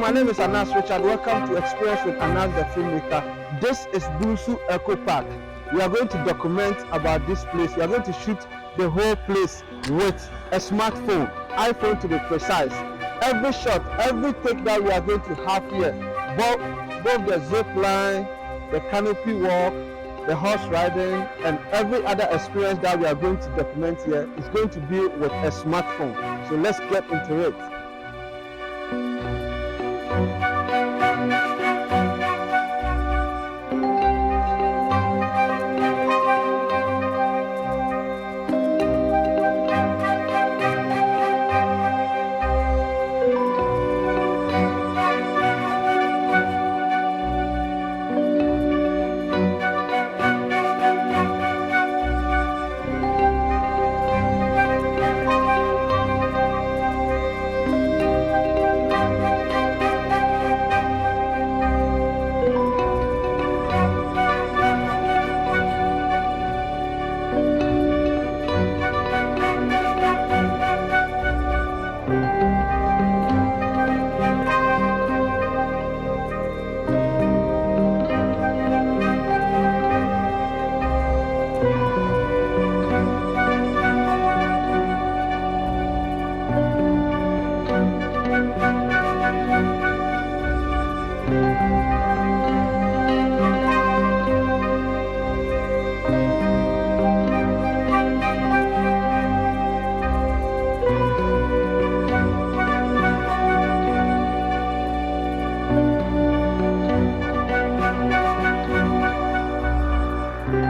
my name is Anas Richard. Welcome to Experience with Anas the Filmmaker. This is Bunsu Eco Park. We are going to document about this place. We are going to shoot the whole place with a smartphone, iPhone to be precise. Every shot, every take that we are going to have here, both the zip line, the canopy walk, the horse riding, and every other experience that we are going to document here is going to be with a smartphone. So let's get into it.